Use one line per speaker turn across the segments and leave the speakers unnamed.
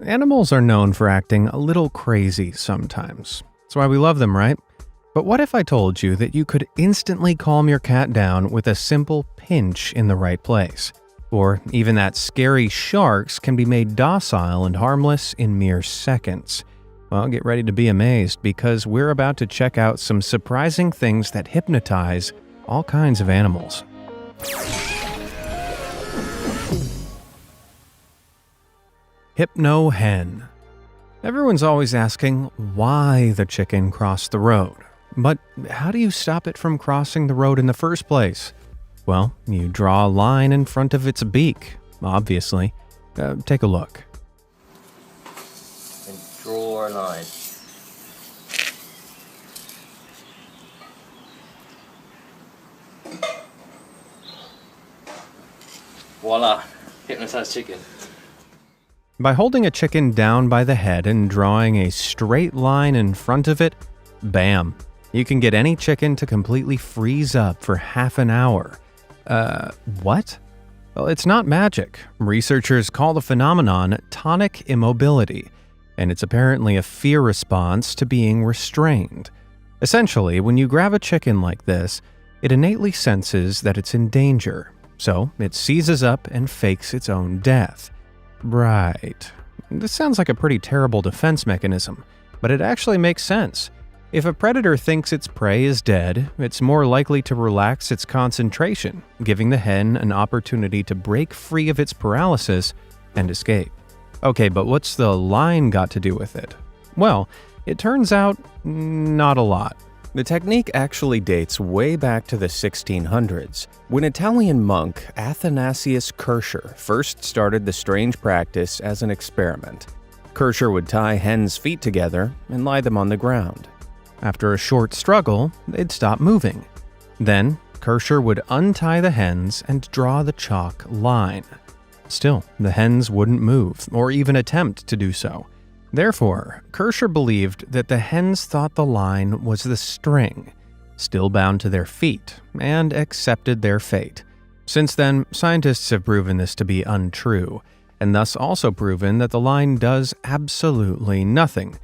Animals are known for acting a little crazy sometimes. That's why we love them, right? But what if I told you that you could instantly calm your cat down with a simple pinch in the right place? Or even that scary sharks can be made docile and harmless in mere seconds. Well, get ready to be amazed because we're about to check out some surprising things that hypnotize all kinds of animals. Hypno hen. Everyone's always asking why the chicken crossed the road. But how do you stop it from crossing the road in the first place? Well, you draw a line in front of its beak, obviously. Take a look.
And draw a line. Voila! Hypnotized chicken.
By holding a chicken down by the head and drawing a straight line in front of it, bam! You can get any chicken to completely freeze up for half an hour. What? Well, it's not magic. Researchers call the phenomenon tonic immobility, and it's apparently a fear response to being restrained. Essentially, when you grab a chicken like this, it innately senses that it's in danger, so it seizes up and fakes its own death. Right. This sounds like a pretty terrible defense mechanism, but it actually makes sense. If a predator thinks its prey is dead, it's more likely to relax its concentration, giving the hen an opportunity to break free of its paralysis and escape. Okay, but what's the line got to do with it? Well, it turns out not a lot. The technique actually dates way back to the 1600s, when Italian monk Athanasius Kircher first started the strange practice as an experiment. Kircher would tie hens' feet together and lie them on the ground. After a short struggle, they'd stop moving. Then, Kircher would untie the hens and draw the chalk line. Still, the hens wouldn't move or even attempt to do so. Therefore, Kircher believed that the hens thought the line was the string, still bound to their feet, and accepted their fate. Since then, scientists have proven this to be untrue, and thus also proven that the line does absolutely nothing.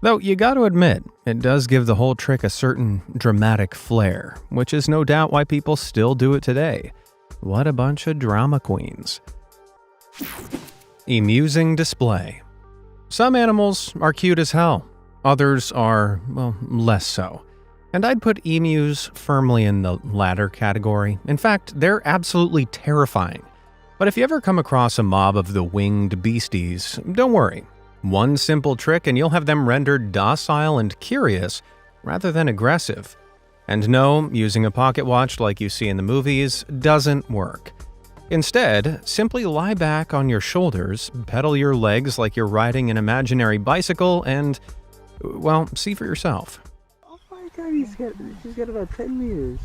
Though you gotta admit, it does give the whole trick a certain dramatic flair, which is no doubt why people still do it today. What a bunch of drama queens. Amusing display. Some animals are cute as hell. Others are, well, less so. And I'd put emus firmly in the latter category. In fact, they're absolutely terrifying. But if you ever come across a mob of the winged beasties, don't worry. One simple trick and you'll have them rendered docile and curious rather than aggressive. And no, using a pocket watch like you see in the movies doesn't work. Instead, simply lie back on your shoulders, pedal your legs like you're riding an imaginary bicycle, and, well, see for yourself.
Oh my god, she's got about 10 meters.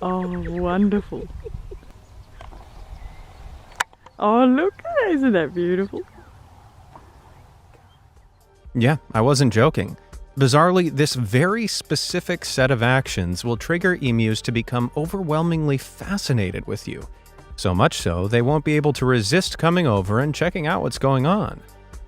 Oh, wonderful. Oh, look, isn't that beautiful?
Yeah, I wasn't joking. Bizarrely, this very specific set of actions will trigger emus to become overwhelmingly fascinated with you. So much so, they won't be able to resist coming over and checking out what's going on.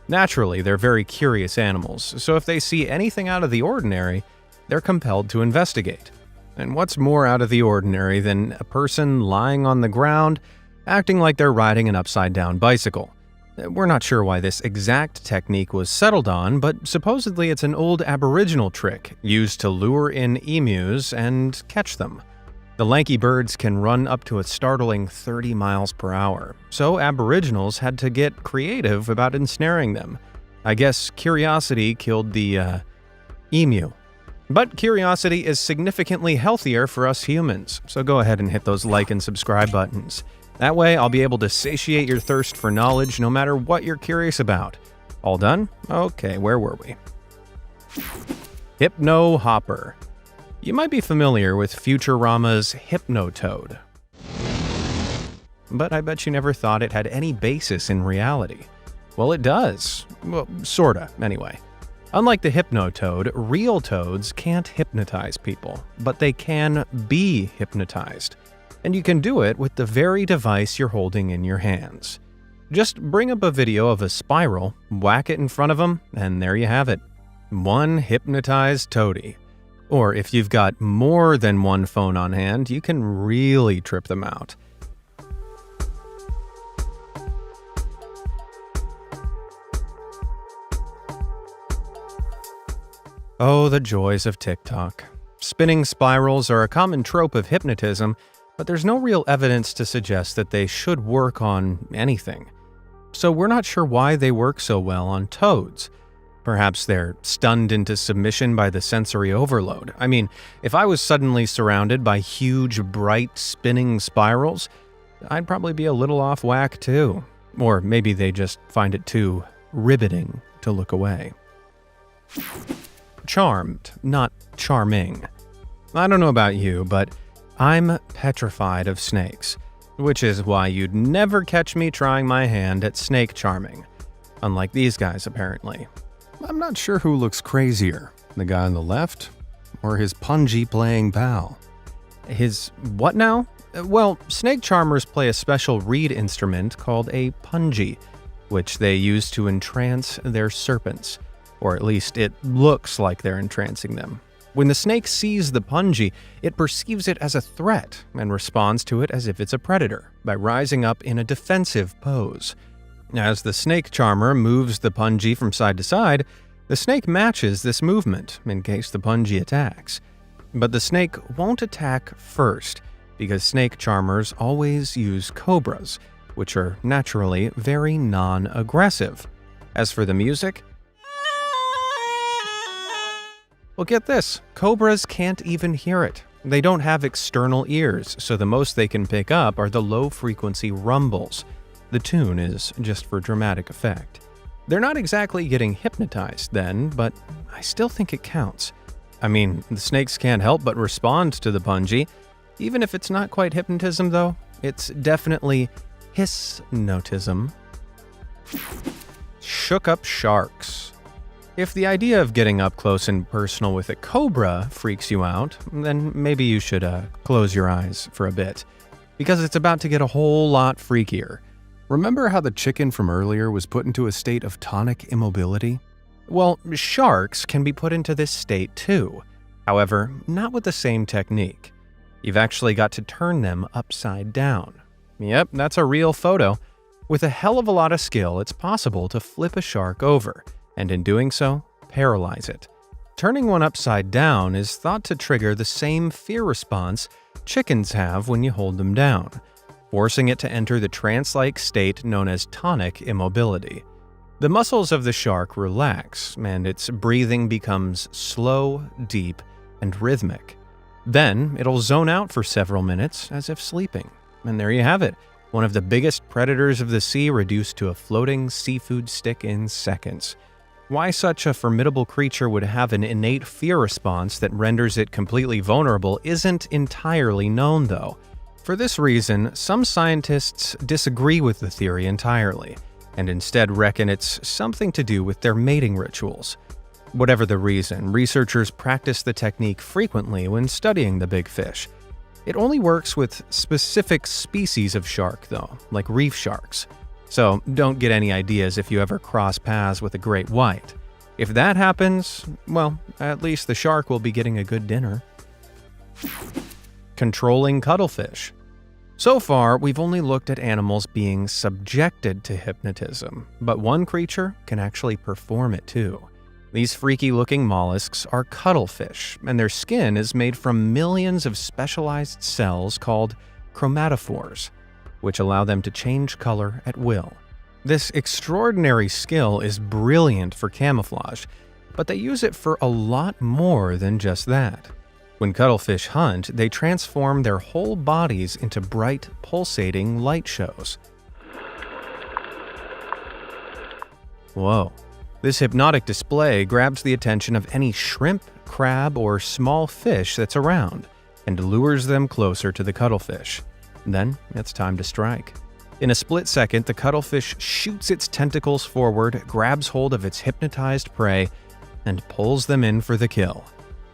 Naturally, they're very curious animals, so if they see anything out of the ordinary, they're compelled to investigate. And what's more out of the ordinary than a person lying on the ground, acting like they're riding an upside-down bicycle? We're not sure why this exact technique was settled on, but supposedly it's an old Aboriginal trick used to lure in emus and catch them. The lanky birds can run up to a startling 30 miles per hour, so Aboriginals had to get creative about ensnaring them. I guess curiosity killed the, emu. But curiosity is significantly healthier for us humans, so go ahead and hit those like and subscribe buttons. That way, I'll be able to satiate your thirst for knowledge no matter what you're curious about. All done? Okay, where were we? Hypno hopper. You might be familiar with Futurama's Hypnotoad. But I bet you never thought it had any basis in reality. Well, it does. Well, sorta, anyway. Unlike the Hypnotoad, real toads can't hypnotize people, but they can be hypnotized. And you can do it with the very device you're holding in your hands. Just bring up a video of a spiral, whack it in front of them, and there you have it. One hypnotized toady. Or if you've got more than one phone on hand, you can really trip them out. Oh, the joys of TikTok. Spinning spirals are a common trope of hypnotism, but there's no real evidence to suggest that they should work on anything. So we're not sure why they work so well on toads. Perhaps they're stunned into submission by the sensory overload. I mean, if I was suddenly surrounded by huge, bright, spinning spirals, I'd probably be a little off whack too. Or maybe they just find it too riveting to look away. Charmed, not charming. I don't know about you, but I'm petrified of snakes, which is why you'd never catch me trying my hand at snake charming. Unlike these guys, apparently. I'm not sure who looks crazier, the guy on the left or his punji playing pal. His what now? Well, snake charmers play a special reed instrument called a punji, which they use to entrance their serpents. Or at least it looks like they're entrancing them. When the snake sees the punji, it perceives it as a threat and responds to it as if it's a predator by rising up in a defensive pose. As the snake charmer moves the punji from side to side, the snake matches this movement in case the punji attacks. But the snake won't attack first because snake charmers always use cobras, which are naturally very non-aggressive. As for the music, well, get this, cobras can't even hear it. They don't have external ears, so the most they can pick up are the low-frequency rumbles. The tune is just for dramatic effect. They're not exactly getting hypnotized then, but I still think it counts. I mean, the snakes can't help but respond to the punji. Even if it's not quite hypnotism, though, it's definitely hypnotism. Shook up sharks. If the idea of getting up close and personal with a cobra freaks you out, then maybe you should close your eyes for a bit, because it's about to get a whole lot freakier. Remember how the chicken from earlier was put into a state of tonic immobility? Well, sharks can be put into this state too. However, not with the same technique. You've actually got to turn them upside down. Yep, that's a real photo. With a hell of a lot of skill, it's possible to flip a shark over, and in doing so, paralyze it. Turning one upside down is thought to trigger the same fear response chickens have when you hold them down, forcing it to enter the trance-like state known as tonic immobility. The muscles of the shark relax, and its breathing becomes slow, deep, and rhythmic. Then, it'll zone out for several minutes as if sleeping. And there you have it, one of the biggest predators of the sea reduced to a floating seafood stick in seconds. Why such a formidable creature would have an innate fear response that renders it completely vulnerable isn't entirely known, though. For this reason, some scientists disagree with the theory entirely, and instead reckon it's something to do with their mating rituals. Whatever the reason, researchers practice the technique frequently when studying the big fish. It only works with specific species of shark, though, like reef sharks. So don't get any ideas if you ever cross paths with a great white. If that happens, well, at least the shark will be getting a good dinner. Controlling cuttlefish. So far, we've only looked at animals being subjected to hypnotism, but one creature can actually perform it too. These freaky-looking mollusks are cuttlefish, and their skin is made from millions of specialized cells called chromatophores, which allow them to change color at will. This extraordinary skill is brilliant for camouflage, but they use it for a lot more than just that. When cuttlefish hunt, they transform their whole bodies into bright, pulsating light shows. Whoa. This hypnotic display grabs the attention of any shrimp, crab, or small fish that's around and lures them closer to the cuttlefish. Then it's time to strike. In a split second, the cuttlefish shoots its tentacles forward, grabs hold of its hypnotized prey, and pulls them in for the kill.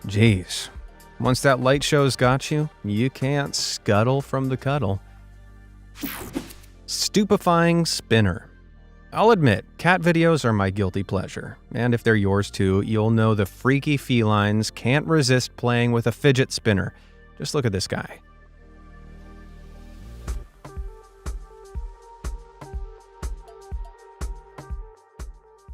Jeez. Once that light show's got you, you can't scuttle from the cuddle. Stupefying spinner. I'll admit, cat videos are my guilty pleasure, and if they're yours too, you'll know the freaky felines can't resist playing with a fidget spinner. Just look at this guy.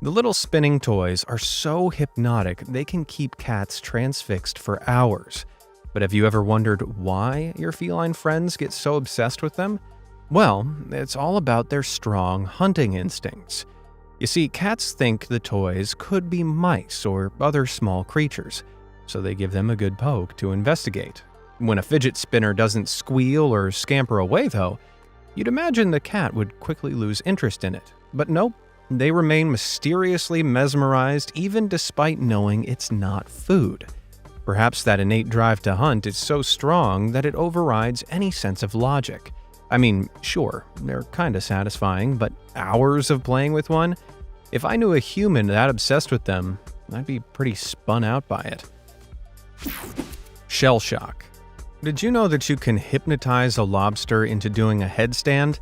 The little spinning toys are so hypnotic they can keep cats transfixed for hours. But have you ever wondered why your feline friends get so obsessed with them? Well, it's all about their strong hunting instincts. You see, cats think the toys could be mice or other small creatures, so they give them a good poke to investigate. When a fidget spinner doesn't squeal or scamper away, though, you'd imagine the cat would quickly lose interest in it. But nope. They remain mysteriously mesmerized even despite knowing it's not food. Perhaps that innate drive to hunt is so strong that it overrides any sense of logic. I mean, sure, they're kinda satisfying, but hours of playing with one? If I knew a human that obsessed with them, I'd be pretty spun out by it. Shell shock. Did you know that you can hypnotize a lobster into doing a headstand?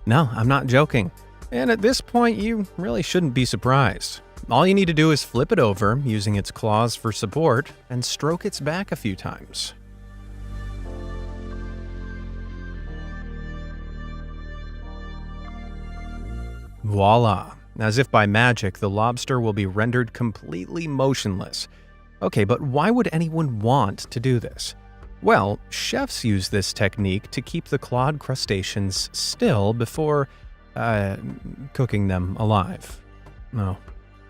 No, I'm not joking. And at this point, you really shouldn't be surprised. All you need to do is flip it over, using its claws for support, and stroke its back a few times. Voila! As if by magic, the lobster will be rendered completely motionless. Okay, but why would anyone want to do this? Well, chefs use this technique to keep the clawed crustaceans still before cooking them alive. Oh,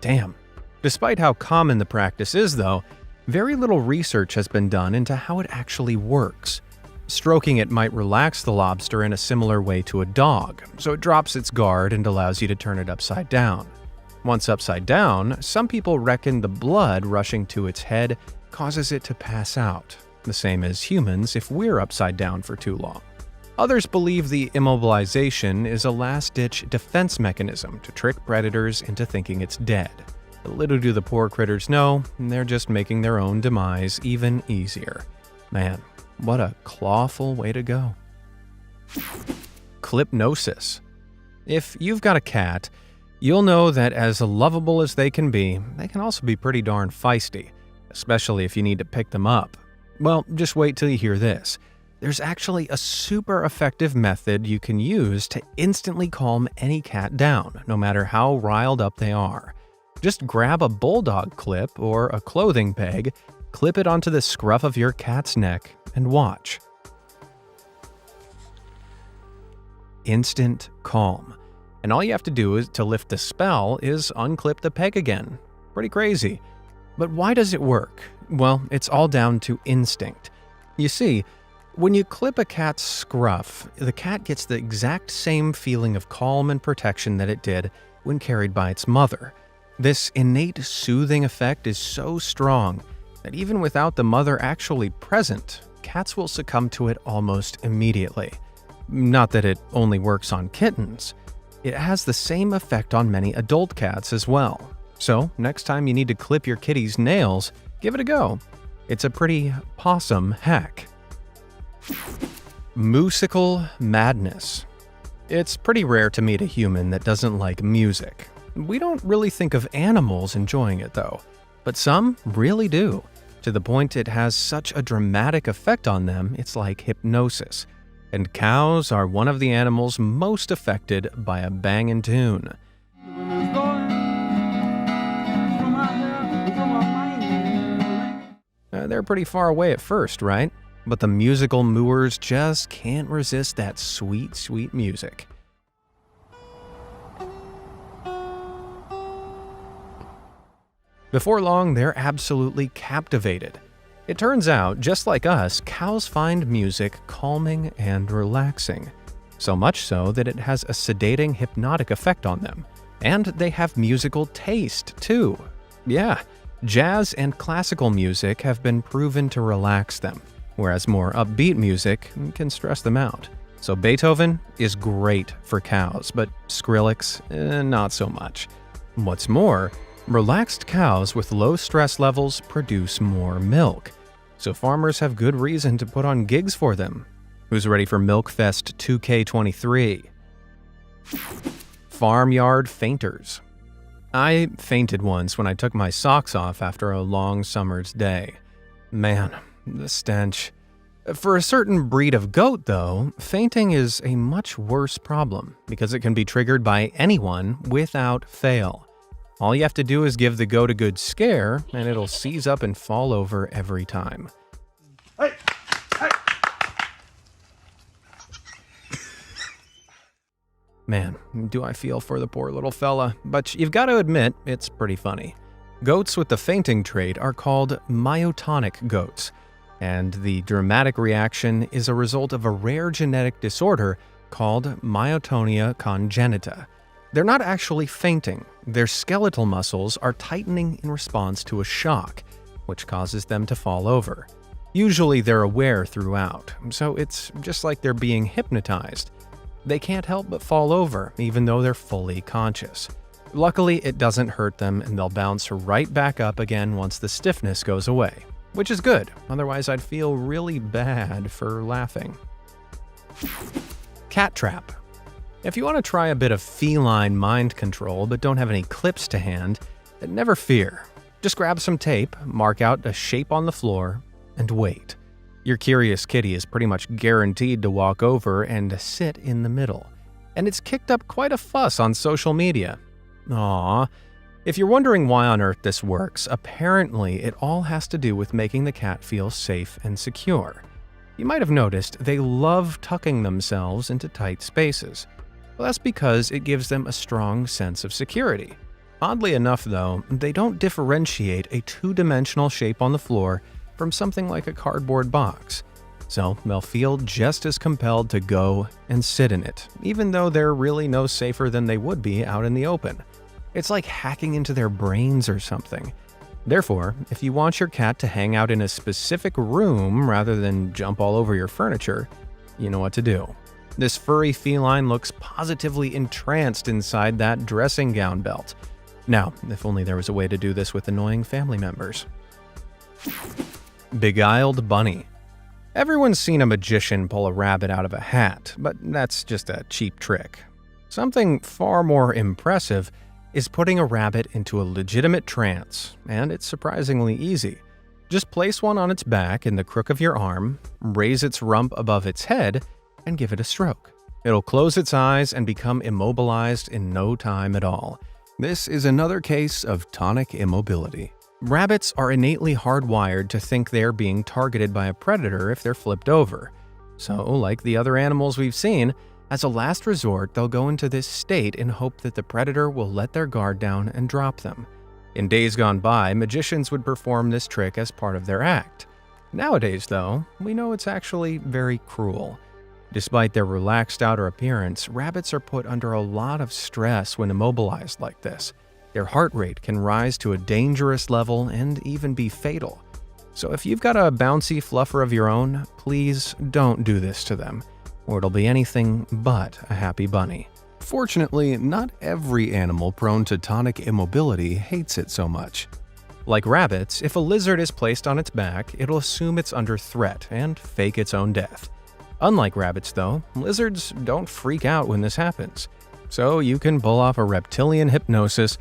damn. Despite how common the practice is, though, very little research has been done into how it actually works. Stroking it might relax the lobster in a similar way to a dog, so it drops its guard and allows you to turn it upside down. Once upside down, some people reckon the blood rushing to its head causes it to pass out, the same as humans if we're upside down for too long. Others believe the immobilization is a last-ditch defense mechanism to trick predators into thinking it's dead. But little do the poor critters know, they're just making their own demise even easier. Man, what a clawful way to go. Clipnosis. If you've got a cat, you'll know that as lovable as they can also be pretty darn feisty, especially if you need to pick them up. Well, just wait till you hear this. There's actually a super effective method you can use to instantly calm any cat down, no matter how riled up they are. Just grab a bulldog clip or a clothing peg, clip it onto the scruff of your cat's neck, and watch. Instant calm. And all you have to do to lift the spell is unclip the peg again. Pretty crazy. But why does it work? Well, it's all down to instinct. You see, when you clip a cat's scruff, the cat gets the exact same feeling of calm and protection that it did when carried by its mother. This innate soothing effect is so strong that even without the mother actually present, cats will succumb to it almost immediately. Not that it only works on kittens. It has the same effect on many adult cats as well. So, next time you need to clip your kitty's nails, give it a go. It's a pretty possum hack. Musical madness. It's pretty rare to meet a human that doesn't like music. We don't really think of animals enjoying it though, but some really do, to the point it has such a dramatic effect on them it's like hypnosis. And cows are one of the animals most affected by a bangin' tune. They're pretty far away at first, right? But the musical mooers just can't resist that sweet, sweet music. Before long, they're absolutely captivated. It turns out, just like us, cows find music calming and relaxing. So much so that it has a sedating, hypnotic effect on them. And they have musical taste, too. Yeah, jazz and classical music have been proven to relax them, whereas more upbeat music can stress them out. So Beethoven is great for cows, but Skrillex, not so much. What's more, relaxed cows with low stress levels produce more milk, so farmers have good reason to put on gigs for them. Who's ready for Milk Fest 2K23? Farmyard fainters. I fainted once when I took my socks off after a long summer's day. Man, the stench. For a certain breed of goat, though, fainting is a much worse problem because it can be triggered by anyone without fail. All you have to do is give the goat a good scare, and it'll seize up and fall over every time.
Hey! Hey!
Man, do I feel for the poor little fella, but you've got to admit, it's pretty funny. Goats with the fainting trait are called myotonic goats, and the dramatic reaction is a result of a rare genetic disorder called myotonia congenita. They're not actually fainting. Their skeletal muscles are tightening in response to a shock, which causes them to fall over. Usually they're aware throughout, so it's just like they're being hypnotized. They can't help but fall over, even though they're fully conscious. Luckily, it doesn't hurt them, and they'll bounce right back up again once the stiffness goes away, which is good. Otherwise, I'd feel really bad for laughing. Cat trap. If you want to try a bit of feline mind control but don't have any clips to hand, then never fear. Just grab some tape, mark out a shape on the floor, and wait. Your curious kitty is pretty much guaranteed to walk over and sit in the middle. And it's kicked up quite a fuss on social media. Aww. If you're wondering why on earth this works, apparently it all has to do with making the cat feel safe and secure. You might have noticed they love tucking themselves into tight spaces. Well, that's because it gives them a strong sense of security. Oddly enough, though, they don't differentiate a two-dimensional shape on the floor from something like a cardboard box. So they'll feel just as compelled to go and sit in it, even though they're really no safer than they would be out in the open. It's like hacking into their brains or something. Therefore, if you want your cat to hang out in a specific room rather than jump all over your furniture, you know what to do. This furry feline looks positively entranced inside that dressing gown belt. Now, if only there was a way to do this with annoying family members. Beguiled bunny. Everyone's seen a magician pull a rabbit out of a hat, but that's just a cheap trick. Something far more impressive is putting a rabbit into a legitimate trance, and it's surprisingly easy. Just place one on its back in the crook of your arm, raise its rump above its head, and give it a stroke. It'll close its eyes and become immobilized in no time at all. This is another case of tonic immobility. Rabbits are innately hardwired to think they're being targeted by a predator if they're flipped over. So, like the other animals we've seen, as a last resort, they'll go into this state in hope that the predator will let their guard down and drop them. In days gone by, magicians would perform this trick as part of their act. Nowadays, though, we know it's actually very cruel. Despite their relaxed outer appearance, rabbits are put under a lot of stress when immobilized like this. Their heart rate can rise to a dangerous level and even be fatal. So if you've got a bouncy fluffer of your own, please don't do this to them, or it'll be anything but a happy bunny. Fortunately, not every animal prone to tonic immobility hates it so much. Like rabbits, if a lizard is placed on its back, it'll assume it's under threat and fake its own death. Unlike rabbits, though, lizards don't freak out when this happens. So you can pull off a reptilian hypnosis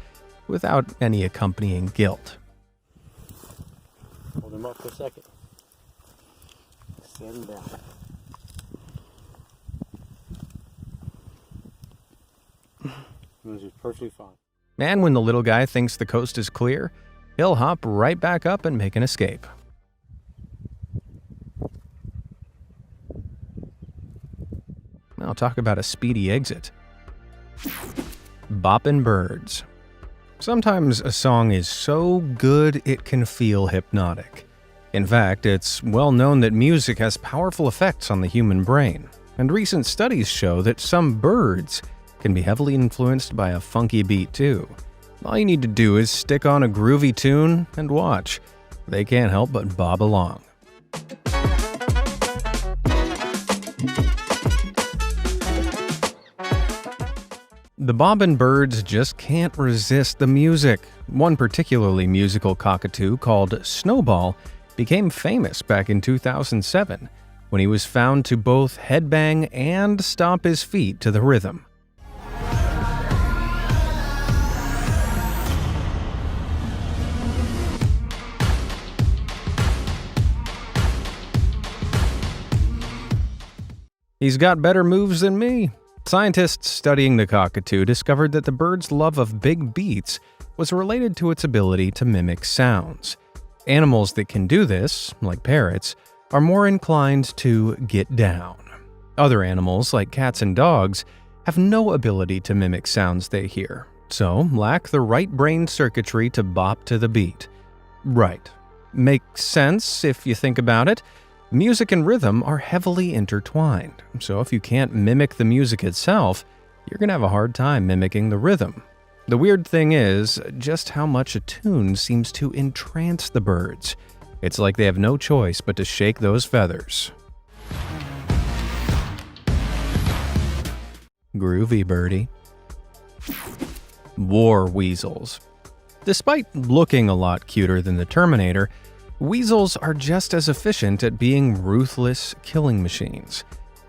without any accompanying guilt.
Hold him up for a second. Set him down. This is perfectly fine.
And when the little guy thinks the coast is clear, he'll hop right back up and make an escape. I'll talk about a speedy exit. Boppin' birds. Sometimes a song is so good it can feel hypnotic. In fact, it's well known that music has powerful effects on the human brain, and recent studies show that some birds can be heavily influenced by a funky beat too. All you need to do is stick on a groovy tune and watch. They can't help but bob along. The bobbin birds just can't resist the music. One particularly musical cockatoo called Snowball became famous back in 2007 when he was found to both headbang and stomp his feet to the rhythm. He's got better moves than me. Scientists studying the cockatoo discovered that the bird's love of big beats was related to its ability to mimic sounds. Animals that can do this, like parrots, are more inclined to get down. Other animals, like cats and dogs, have no ability to mimic sounds they hear, so lack the right brain circuitry to bop to the beat. Right. Makes sense if you think about it. Music and rhythm are heavily intertwined, so if you can't mimic the music itself, you're going to have a hard time mimicking the rhythm. The weird thing is just how much a tune seems to entrance the birds. It's like they have no choice but to shake those feathers. Groovy birdie. War weasels. Despite looking a lot cuter than the Terminator, weasels are just as efficient at being ruthless killing machines.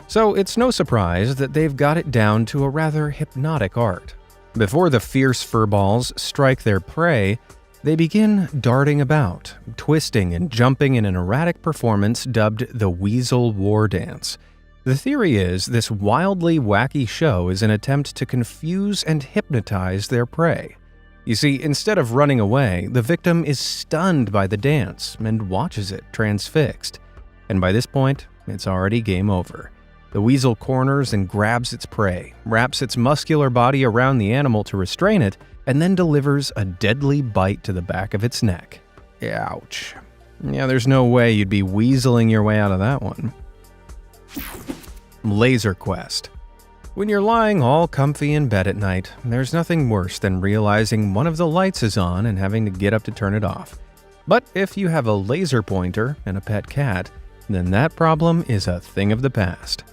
So it's no surprise that they've got it down to a rather hypnotic art. Before the fierce furballs strike their prey, they begin darting about, twisting and jumping in an erratic performance dubbed the Weasel War Dance. The theory is this wildly wacky show is an attempt to confuse and hypnotize their prey. You see, instead of running away, the victim is stunned by the dance and watches it transfixed. And by this point, it's already game over. The weasel corners and grabs its prey, wraps its muscular body around the animal to restrain it, and then delivers a deadly bite to the back of its neck. Ouch. Yeah, there's no way you'd be weaseling your way out of that one. Laser Quest. When you're lying all comfy in bed at night, there's nothing worse than realizing one of the lights is on and having to get up to turn it off. But if you have a laser pointer and a pet cat, then that problem is a thing of the past.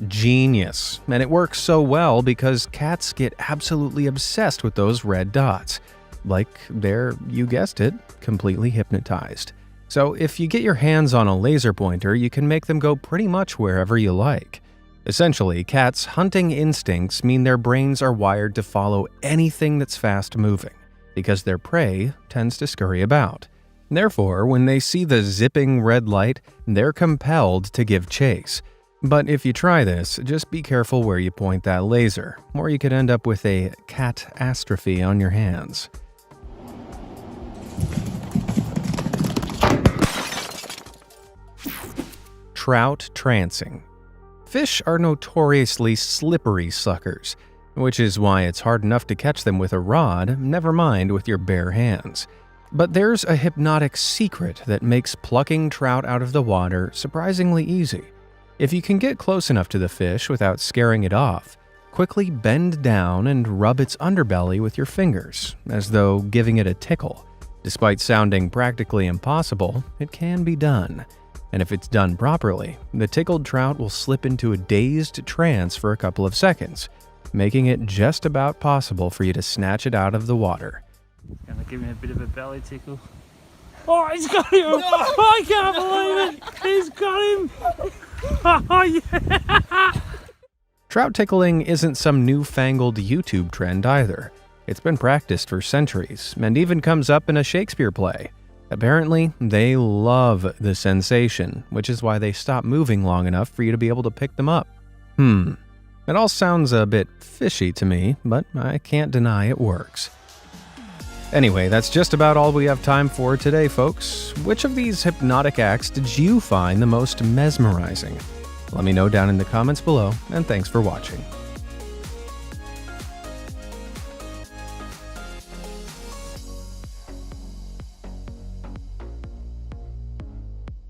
Genius. And it works so well because cats get absolutely obsessed with those red dots. Like they're, you guessed it, completely hypnotized. So if you get your hands on a laser pointer, you can make them go pretty much wherever you like. Essentially, cats' hunting instincts mean their brains are wired to follow anything that's fast-moving, because their prey tends to scurry about. Therefore, when they see the zipping red light, they're compelled to give chase. But if you try this, just be careful where you point that laser, or you could end up with a catastrophe on your hands. Trout trancing. Fish are notoriously slippery suckers, which is why it's hard enough to catch them with a rod, never mind with your bare hands. But there's a hypnotic secret that makes plucking trout out of the water surprisingly easy. If you can get close enough to the fish without scaring it off, quickly bend down and rub its underbelly with your fingers, as though giving it a tickle. Despite sounding practically impossible, it can be done. And if it's done properly, the tickled trout will slip into a dazed trance for a couple of seconds, making it just about possible for you to snatch it out of the water.
Gonna give him a bit of a belly tickle. Oh, he's got him! I can't believe it! He's got him! Oh, yeah!
Trout tickling isn't some newfangled YouTube trend either. It's been practiced for centuries, and even comes up in a Shakespeare play. Apparently, they love the sensation, which is why they stop moving long enough for you to be able to pick them up. It all sounds a bit fishy to me, but I can't deny it works. Anyway, that's just about all we have time for today, folks. Which of these hypnotic acts did you find the most mesmerizing? Let me know down in the comments below, and thanks for watching.